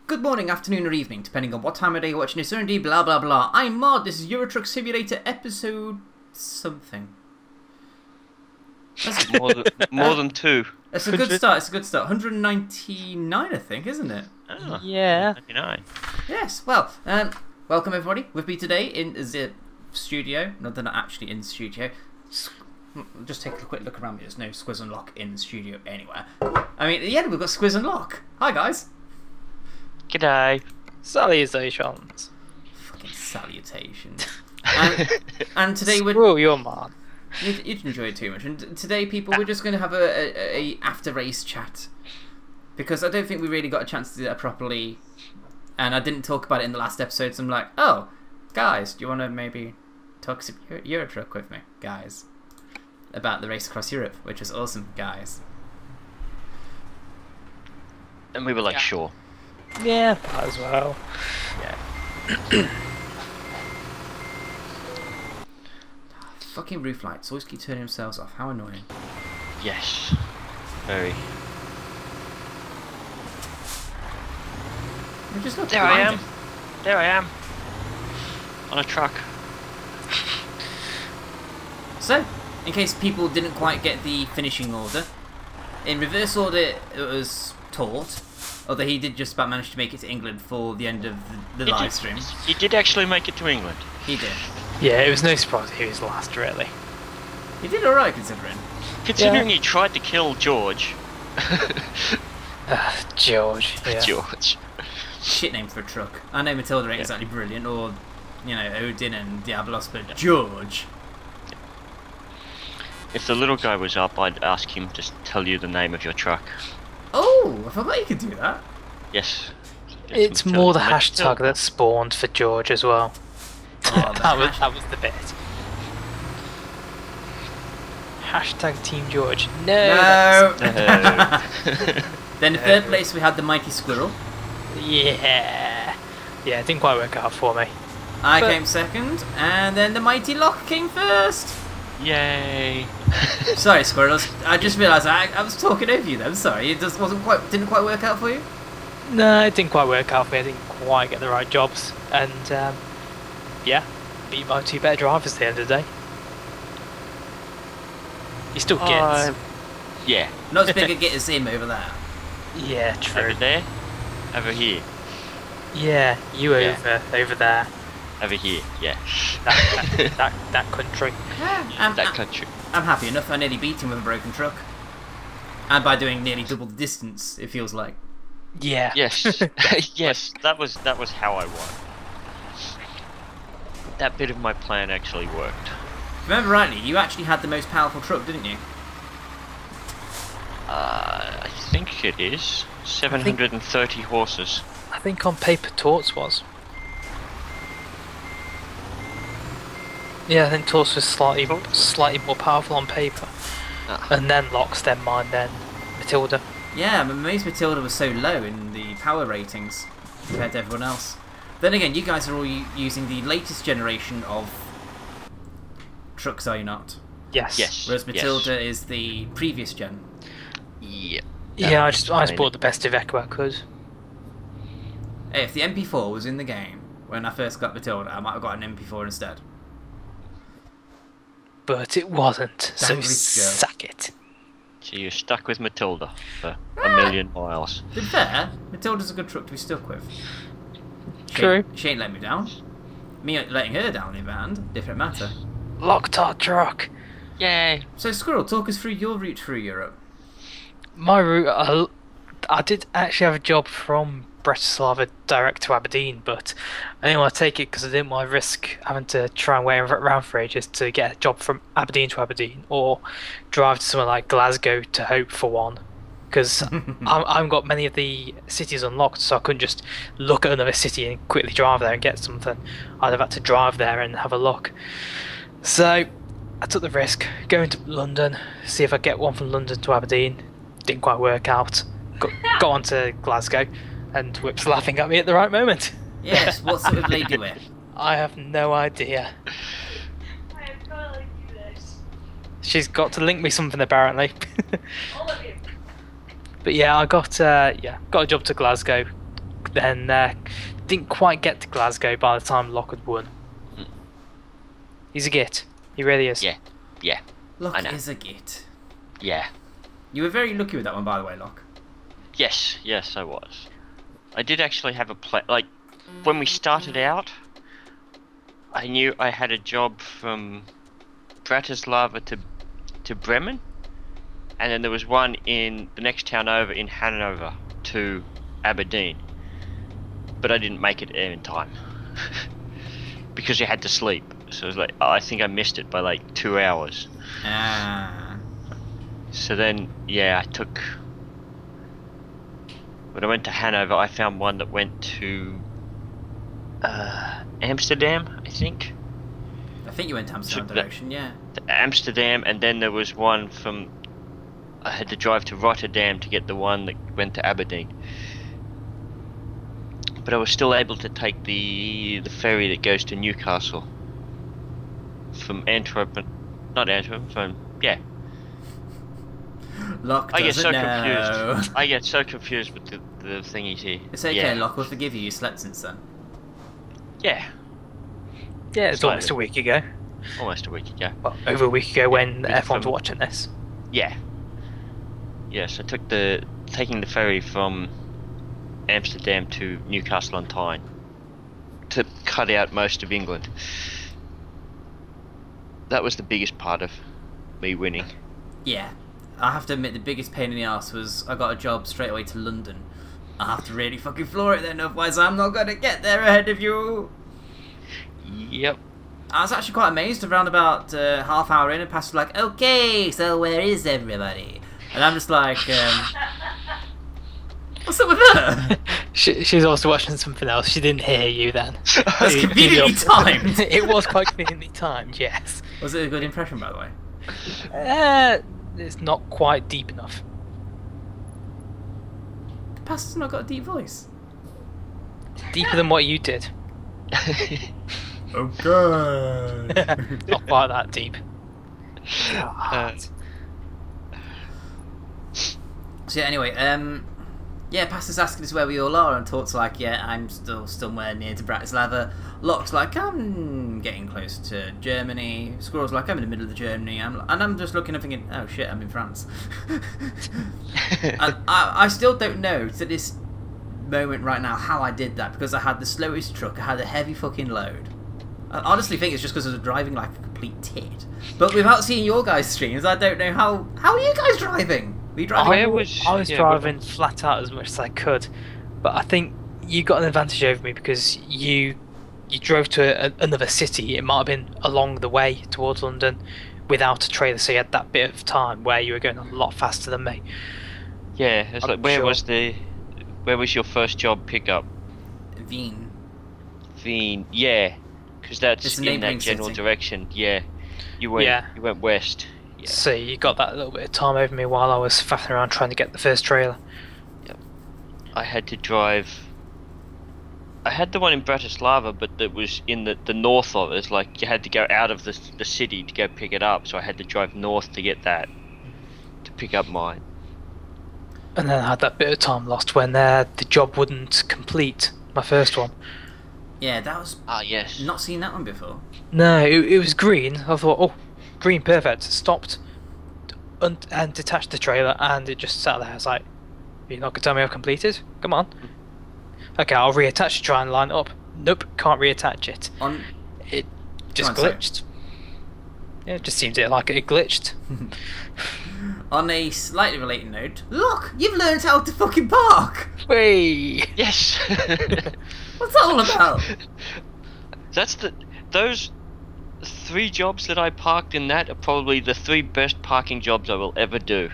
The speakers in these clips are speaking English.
Good morning, afternoon, or evening, depending on what time of day you're watching this, or indeed blah blah blah. I'm MoD, this is Euro Truck Simulator episode something. More than two. It's a good start, it's a good start. 199, I think, isn't it? Oh, yeah. 99. Yes, well, welcome everybody. With me today in the studio. No, they're not actually in the studio. Just take a quick look around me. There's no Squiz and Lokk in the studio anywhere. I mean, yeah, we've got Squiz and Lokk. Hi, guys. G'day. Salutations. Fucking salutations. and today we're... Screw your man. You'd enjoy it too much. And today, people, we're just going to have a after-race chat. Because I don't think we really got a chance to do that properly. And I didn't talk about it in the last episode, so I'm like, oh, guys, do you want to maybe talk some Euro Truck with me, guys? About the race across Europe, which was awesome, guys. And we were like, sure. Yeah, might as well. Yeah. Fucking roof lights always keep turning themselves off. How annoying. Yes. Very. Just look, There I am. There I am. On a truck. So, in case people didn't quite get the finishing order, in reverse order it was Taught, although he did just about manage to make it to England for the end of the live stream. He did actually make it to England. He did. Yeah, it was no surprise he was last, really. He did alright considering. Considering he tried to kill George. George. Yeah. George. Shit name for a truck. I know Matilda ain't exactly brilliant, or, you know, Odin and Diablos, but George. If the little guy was up, I'd ask him to tell you the name of your truck. Oh, I forgot you could do that. Yes. It's more the hashtag that spawned for George as well. Oh, that was the bit. Hashtag Team George. No. Then in third place we had the Mighty Squirrel. Yeah. Yeah, it didn't quite work out for me. I came second, and then the Mighty Lokk came first. Yay. Sorry, Squirrels. I just realised I was talking over you then. Sorry, it just didn't quite work out for you. No, it didn't quite work out for me. I didn't quite get the right jobs, and yeah, beat my two better drivers at the end of the day. He still gets. Yeah. Not as big a git as him over there. Yeah, true. Over there. Over here. Yeah, you over there. Over here. Yeah. That country. That country. I'm happy enough. I nearly beat him with a broken truck, and by doing nearly double the distance, it feels like. Yeah. Yes. Yes. That was how I won. That bit of my plan actually worked. If I remember rightly, you actually had the most powerful truck, didn't you? I think it is 730 horses. I think on paper Torts was. Yeah, I think Torts was slightly more powerful on paper. And then Lokk's, then mine, then Matilda. Yeah, I'm amazed Matilda was so low in the power ratings compared to everyone else. Then again, you guys are all using the latest generation of trucks, are you not? Yes. Yes. Whereas Matilda is the previous gen. Yep. Yeah, I just bought the best Iveco I could. Hey, if the MP4 was in the game when I first got Matilda, I might have got an MP4 instead. But it wasn't, so Dangly skill. suck it. So you're stuck with Matilda for a million miles. To be fair, Matilda's a good truck to be stuck with. True. She ain't let me down. Me letting her down, in band, different matter. Locked our truck. Yay! So, Squirrel, talk us through your route through Europe. My route, I did actually have a job from Bratislava direct to Aberdeen, but I didn't want to take it because I didn't want to risk having to try and wait around for ages to get a job from Aberdeen to Aberdeen, or drive to somewhere like Glasgow to hope for one. Because I haven't got many of the cities unlocked, so I couldn't just look at another city and quickly drive there and get something. I'd have had to drive there and have a look. So I took the risk, going to London, see if I get one from London to Aberdeen. Didn't quite work out. Got on to Glasgow, and Whip's laughing at me at the right moment. Yes, what sort of lady with? I have no idea. I've got to do this. She's got to link me something apparently. All of you. But yeah, I got a job to Glasgow. then didn't quite get to Glasgow by the time Lokk had won. He's a git. He really is. Yeah. Yeah. Lokk is a git. Yeah. You were very lucky with that one, by the way, Lokk. Yes, I was. I did actually have a plan. Like, when we started out, I knew I had a job from Bratislava to Bremen, and then there was one in the next town over in Hanover to Aberdeen. But I didn't make it in time. Because you had to sleep. So it was like, I think I missed it by like 2 hours. So then, yeah, when I went to Hanover, I found one that went to Amsterdam, I think. I think you went to Amsterdam direction, yeah. Amsterdam, and then there was one from... I had to drive to Rotterdam to get the one that went to Aberdeen. But I was still able to take the ferry that goes to Newcastle. From Antwerp, not Antwerp, yeah. Lokk I get so know. confused. I get so confused with the thingies here. It's okay, yeah. Lokk, we'll forgive you. You slept since then. Yeah. Yeah, it's almost a week ago. Almost a week ago. Well, over a week ago when everyone's watching this. Yeah. Yes, I took taking the ferry from Amsterdam to Newcastle on Tyne to cut out most of England. That was the biggest part of me winning. Yeah. I have to admit, the biggest pain in the arse was I got a job straight away to London. I have to really fucking floor it then, otherwise I'm not going to get there ahead of you. Yep. I was actually quite amazed around about half hour in, and Pastor was like, okay, so where is everybody? And I'm just like, what's up with her? She's also watching something else. She didn't hear you then. That's conveniently timed. It was quite conveniently timed, yes. Was it a good impression, by the way? It's not quite deep enough. The pastor's not got a deep voice. Deeper than what you did. Okay. Not quite that deep. God. So yeah, anyway, yeah, Pastor's asking us where we all are, and Tort's like, yeah, I'm still somewhere near to Bratislava. Lock's like, I'm getting close to Germany. Squirrel's like, I'm in the middle of Germany. And I'm just looking and thinking, oh shit, I'm in France. And I still don't know to this moment right now how I did that, because I had the slowest truck, I had a heavy fucking load. I honestly think it's just because I was driving like a complete tit. But without seeing your guys' streams, I don't know how are you guys driving? Were you driving? I was driving flat out as much as I could, but I think you got an advantage over me because you drove to another city. It might have been along the way towards London without a trailer, so you had that bit of time where you were going a lot faster than me. Yeah, it's like, where was your first job pickup? Wien. Wien, yeah, because that's in that general direction. Yeah, you went west. Yeah. So you got that little bit of time over me while I was faffing around trying to get the first trailer. Yep. I had to drive. I had the one in Bratislava, but it was in the north of it. It's like you had to go out of the city to go pick it up, so I had to drive north to get that, to pick up mine. And then I had that bit of time lost when the job wouldn't complete, my first one. Yeah, that was... yes. Not seen that one before. No, it was green. I thought, oh, green, perfect. Stopped and detached the trailer, and it just sat there. I was like, you're not going to tell me I've completed? Come on. Okay, I'll reattach to try and line it up. Nope, can't reattach it. It just glitched. Yeah, it just seemed like it glitched. On a slightly related note, look, you've learned how to fucking park! Whee! Yes! What's that all about? Those 3 jobs that I parked in that are probably the 3 best parking jobs I will ever do.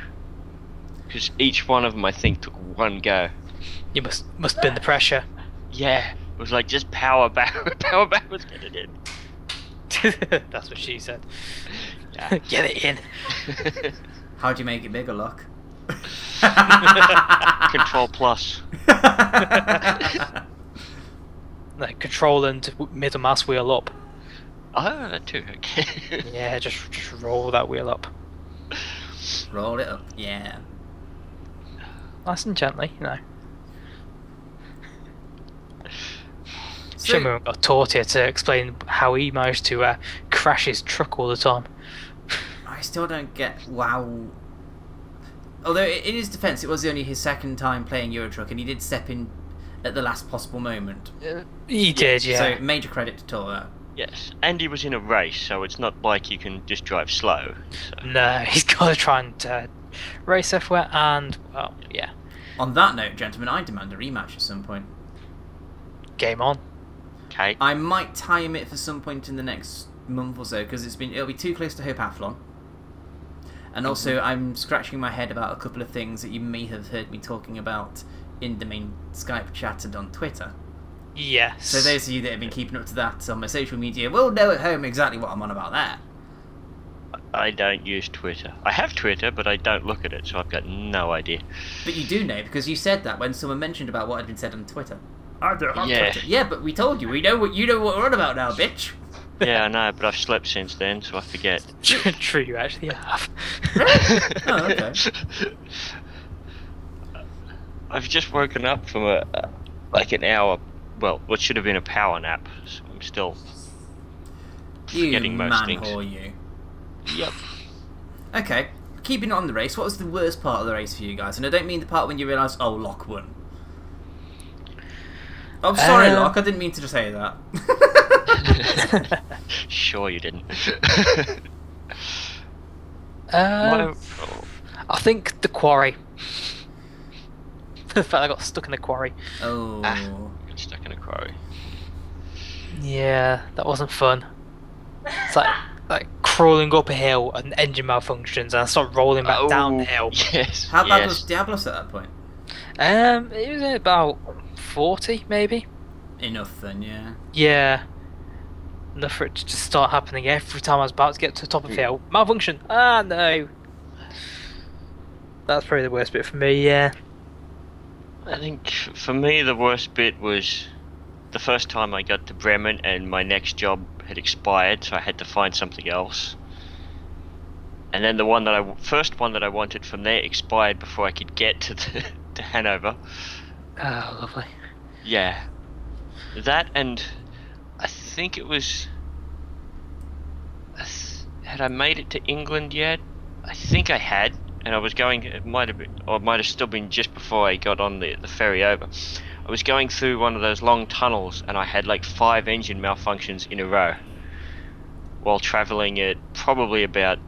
Because each one of them, I think, took 1 go. You must have been the pressure. Yeah, it was like just power backwards, get it in. That's what she said. Yeah. Get it in. How'd you make it bigger, Lokk? Control plus. Like control and middle mouse wheel up. Oh, that too. Okay. Yeah, just roll that wheel up. Roll it up, yeah. Nice and gently, you know. Shame we haven't got taught here to explain how he managed to crash his truck all the time. I still don't get wow. Although in his defence, it was only his second time playing Euro Truck, and he did step in at the last possible moment. He did, yeah. So major credit to Tor. Yes, and he was in a race, so it's not like you can just drive slow. So. No, he's got to try and race everywhere, and, well, yeah. On that note, gentlemen, I demand a rematch at some point. Game on. Okay. I might time it for some point in the next month or so, because it'll be too close to Hopathlon. And also, I'm scratching my head about a couple of things that you may have heard me talking about in the main Skype chat and on Twitter. Yes. So those of you that have been keeping up to that on my social media will know at home exactly what I'm on about there. I don't use Twitter. I have Twitter, but I don't look at it, so I've got no idea. But you do know, because you said that when someone mentioned about what had been said on Twitter. I don't have Yeah. Twitter. Yeah, but we told you. We know what you know what we're on about now, bitch. Yeah, I know, but I've slept since then, so I forget. True, you actually have. Oh, okay. I've just woken up from like an hour, well, what should have been a power nap. So I'm still You forgetting most man things. whore, you. Yep. Okay, keeping on the race, what was the worst part of the race for you guys? And I don't mean the part when you realise, oh, Lokk won. I'm sorry, Lokk, I didn't mean to just say that. Sure you didn't. I think the quarry. The fact I got stuck in the quarry. Oh. Got stuck in a quarry. Yeah, that wasn't fun. It's like crawling up a hill and engine malfunctions, and I start rolling back down the hill. Yes. How bad yes. was Diablos at that point? It was at about 40, maybe. Enough then, yeah. Yeah. Enough for it to just start happening every time I was about to get to the top of the hill. Malfunction! Ah, no! That's probably the worst bit for me, yeah. I think for me the worst bit was the first time I got to Bremen and my next job had expired, so I had to find something else. And then the first one that I wanted from there expired before I could get to Hanover. Oh, lovely. Yeah. That, and I think it was... Had I made it to England yet? I think I had, and I was going... It might have still been just before I got on the ferry over. I was going through one of those long tunnels, and I had like 5 engine malfunctions in a row. While travelling at probably about...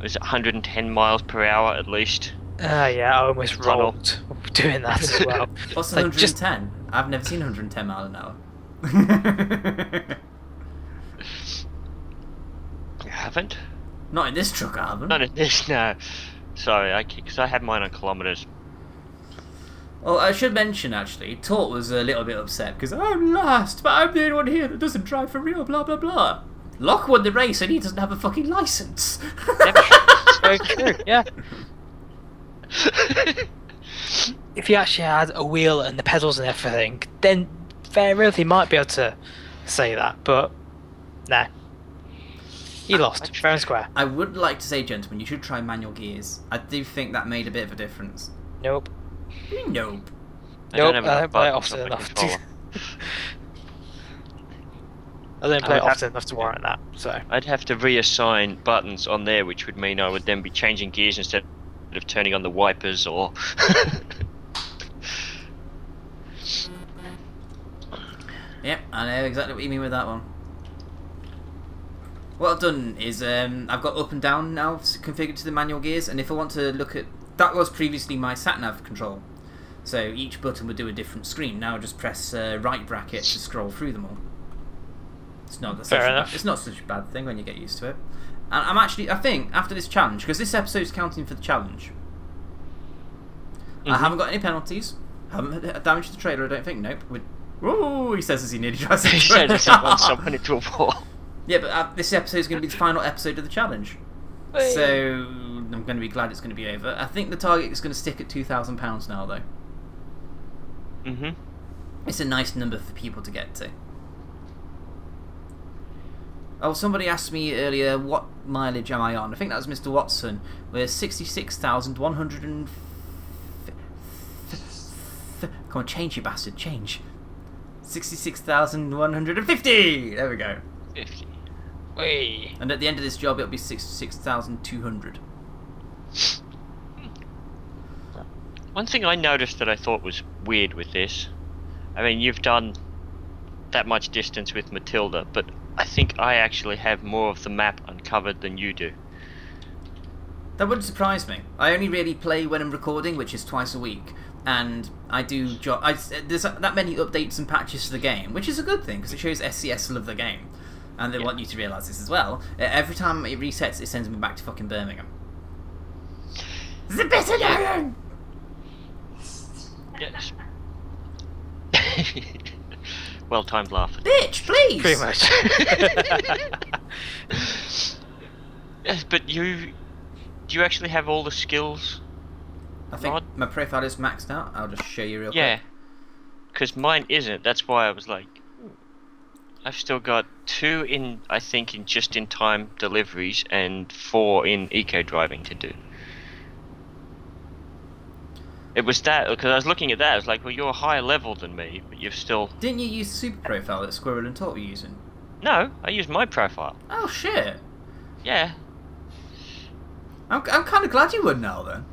was it 110 miles per hour at least? Yeah, I almost Tunnel. rolled doing that as well. What's Like, 110? I've never seen 110 mile an hour. You haven't? Not in this truck, I haven't. Not in this, no. Sorry, because I had mine on kilometres. Well, I should mention, actually, Tort was a little bit upset because I'm last, but I'm the only one here that doesn't drive for real, blah, blah, blah. Lokk won the race and he doesn't have a fucking licence. It's very true, yeah. If you actually had a wheel and the pedals and everything, then fair really might be able to say that, but nah. He lost, fair and square. I would like to say, gentlemen, you should try manual gears. I do think that made a bit of a difference. Nope. Nope. I don't Nope, have I enough don't play it buttons often on my enough to... controller. I don't play it would have- often enough to warrant that, so... I'd have to reassign buttons on there, which would mean I would then be changing gears instead of turning on the wipers or... Yep, I know exactly what you mean with that one. What I've done is I've got up and down now configured to the manual gears, and if I want to look at... That was previously my sat-nav control. So each button would do a different screen. Now I just press right bracket to scroll through them all. It's not it's not such a bad thing when you get used to it. And I'm actually, I think, after this challenge, because this episode's counting for the challenge, I haven't got any penalties. Haven't damaged the trailer, I don't think. Nope. Ooh, he says as he nearly drives into He it. said it's not someone into a wall. Yeah, but this episode is going to be the final episode of the challenge. So I'm going to be glad it's going to be over. I think the target is going to stick at £2,000 now, though. Mm-hmm. It's a nice number for people to get to. Oh, somebody asked me earlier, what mileage am I on? I think that was Mr. Watson. We're 66,100 Come on, change, you bastard, change. 66,150! There we go. 50. Whee. And at the end of this job, it'll be 66,200. One thing I noticed that I thought was weird with this, I mean, you've done that much distance with Matilda, but I think I actually have more of the map uncovered than you do. That wouldn't surprise me. I only really play when I'm recording, which is twice a week. And I do there's that many updates and patches to the game, which is a good thing because it shows SCS love the game, and they want you to realise this as well. Every time it resets, it sends me back to fucking Birmingham. The better game. Yes. Well timed laugh. Bitch, please. Pretty much. Yes, but do you actually have all the skills? I think my profile is maxed out. I'll just show you real quick. Yeah, because mine isn't. That's why I was like, I've still got 2 in, I think, in just-in-time deliveries and 4 in eco-driving to do. It was that, because I was looking at that, I was like, well, you're higher level than me, but you've still... Didn't you use the super profile that Squirrel and Tot were using? No, I used my profile. Oh, shit. Yeah. I'm kind of glad you would now, then.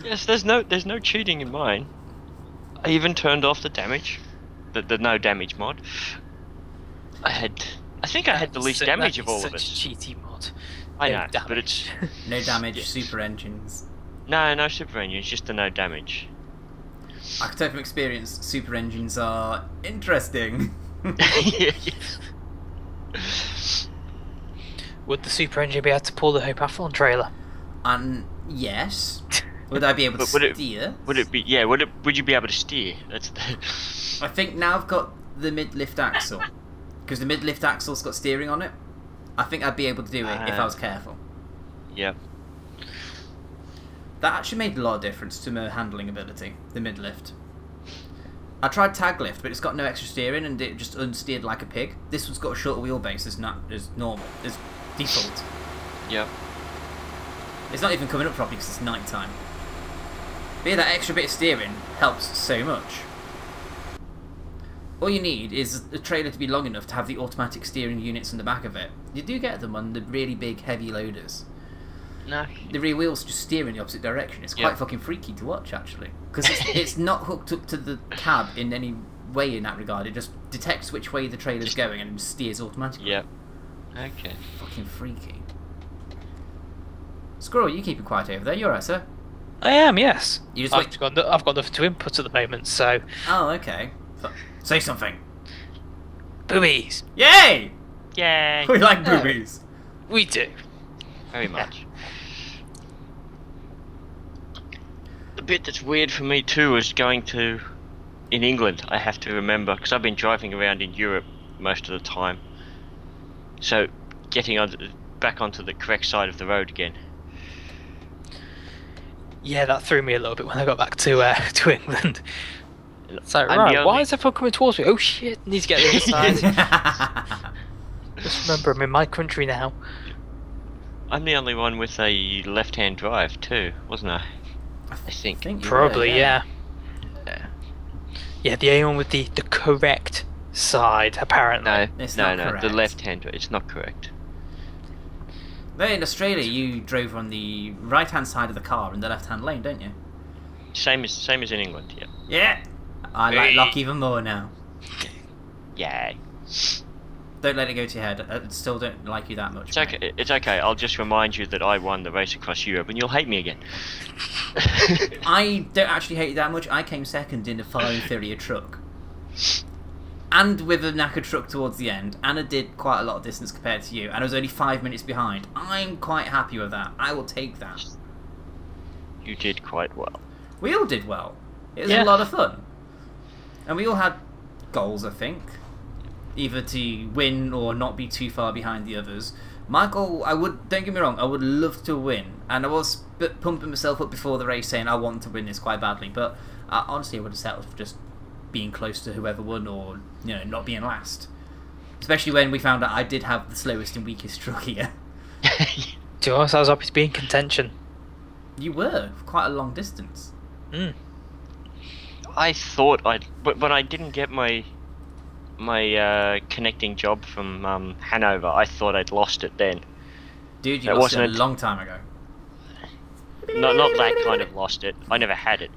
Yes, there's no cheating in mine. I even turned off the damage, the no damage mod. I think I had the least damage of all of us. Such a cheaty mod. I No know, damage. but it's No damage, super engines. no super engines, just the no damage. I can tell from experience, super engines are interesting. Yes. Would the Super Engine be able to pull the Hope Athlon trailer? And yes, would I be able to But would it- steer? Would it be? Yeah. Would you be able to steer? That's the. I think now I've got the mid-lift axle, because the mid-lift axle's got steering on it. I think I'd be able to do it if I was careful. Yeah. That actually made a lot of difference to my handling ability, the mid-lift. I tried tag lift, but it's got no extra steering and it just unsteered like a pig. This one's got a shorter wheelbase as normal, as default. Yeah. It's not even coming up properly because it's night time. But yeah, that extra bit of steering helps so much. All you need is the trailer to be long enough to have the automatic steering units on the back of it. You do get them on the really big heavy loaders. No. The rear wheels just steer in the opposite direction. It's quite fucking freaky to watch, actually. Because it's not hooked up to the cab in any way in that regard. It just detects which way the trailer's going and steers automatically. Yeah. Okay. Fucking freaky. Squirrel, you keeping quiet over there? You alright, sir? I am, yes. You just I've got nothing to input at the moment, so... Oh, okay. Say something. Boobies! Yay! Yay. We like boobies. We do. Very much. The bit that's weird for me too is going to... In England, I have to remember, because I've been driving around in Europe most of the time. So, getting back onto the correct side of the road again. Yeah, that threw me a little bit when I got back to England. It's like, I'm right, the only- why is everyone coming towards me? Oh shit, need to get the other side. Just remember, I'm in my country now. I'm the only one with a left-hand drive too, wasn't I? I think. you Probably, were, yeah. Yeah, the only one with the correct side, apparently. No, It's no, not no. correct. The left-hand drive. It's not correct. But in Australia, you drove on the right-hand side of the car in the left-hand lane, don't you? Same as in England. Yeah. Yeah. I like Lokk even more now. Yay. Don't let it go to your head. I still don't like you that much. It's mate. okay. It's okay. I'll just remind you that I won the race across Europe, and you'll hate me again. I don't actually hate you that much. I came second in a follow Theria truck. And with a knackered truck towards the end. And I did quite a lot of distance compared to you. And I was only 5 minutes behind. I'm quite happy with that. I will take that. You did quite well. We all did well. It was Yeah. a lot of fun. And we all had goals, I think. Either to win or not be too far behind the others. My goal, don't get me wrong, I would love to win. And I was pumping myself up before the race saying I want to win this quite badly. But honestly, I would have settled for just being close to whoever won or, not being last. Especially when we found out I did have the slowest and weakest truck here. To be honest, I was happy to be in contention. You were, for quite a long distance. Mm. I thought but when I didn't get my connecting job from Hanover, I thought I'd lost it then. Dude, you It lost it a wasn't- long time ago. Not that kind of lost it. I never had it.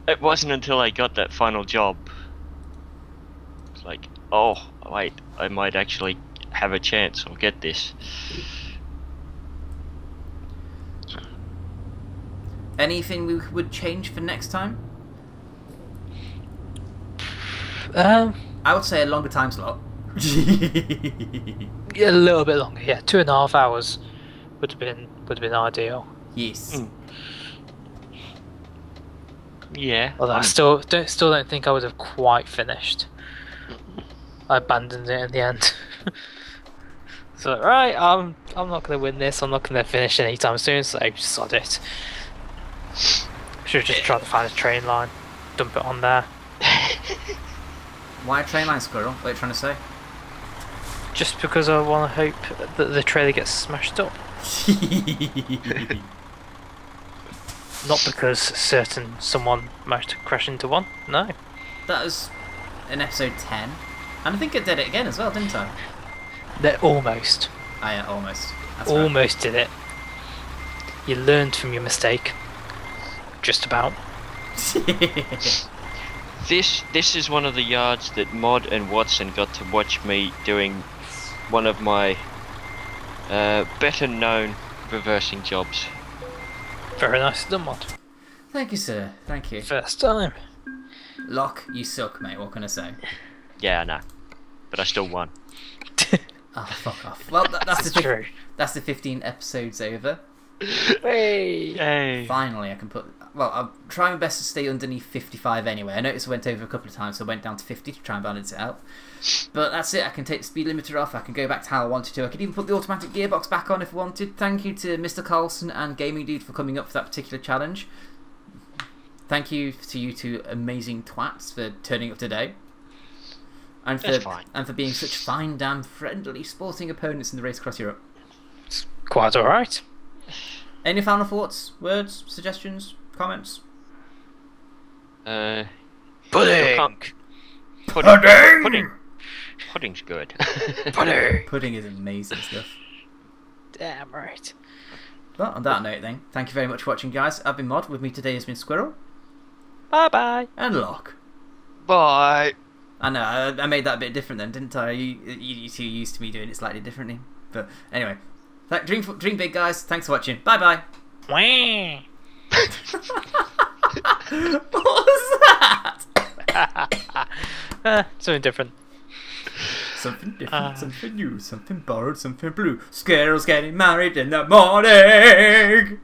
It wasn't until I got that final job. It's like, oh wait, I might actually have a chance or get this. Anything we would change for next time? I I would say a longer time slot. Yeah, a little bit longer. Yeah, 2.5 hours would have been ideal. Yes. Mm. Yeah. Although I still don't think I would have quite finished. I abandoned it in the end. So right, I'm not gonna win this. I'm not gonna finish anytime soon. So I sod it. Should have just tried to find a train line, dump it on there. Why a train line, Squirrel? What are you trying to say? Just because I want to hope that the trailer gets smashed up. Not because someone managed to crash into one. No. That was in episode 10. And I think I did it again as well, didn't I? They're almost. Ah, yeah, almost. That's right. Almost did it. You learned from your mistake. Just about. This is one of the yards that Mod and Watson got to watch me doing one of my better known reversing jobs. Very nice done, Mod. Thank you, sir. Thank you. First time. Lokk, you suck, mate. What can I say? Yeah, I know. But I still won. Oh, fuck off. Well, that's It's true. That's the 15 episodes over. Hey. Yay. Finally, I can put... Well, I'll try my best to stay underneath 55 anyway. I noticed I went over a couple of times, so I went down to 50 to try and balance it out. But that's it. I can take the speed limiter off. I can go back to how I wanted to. I could even put the automatic gearbox back on if I wanted. Thank you to Mr. Carlson and Gaming Dude for coming up for that particular challenge. Thank you to you two amazing twats for turning up today. And That's fine. for being such fine, damn friendly sporting opponents in the race across Europe. It's quite alright. Any final thoughts, words, suggestions, comments? Pudding! Pudding's good. Pudding! Pudding is amazing stuff. Damn right. Well, on that note then, thank you very much for watching, guys. I've been Mod. With me today has been Squirrel. Bye bye. And Lokk. Bye. I know, I made that a bit different then, didn't I? You two used to me doing it slightly differently. But anyway, dream big, guys. Thanks for watching. Bye-bye. Wah. What was that? Something different. Something different, something new, something borrowed, something blue. Squirrel's getting married in the morning.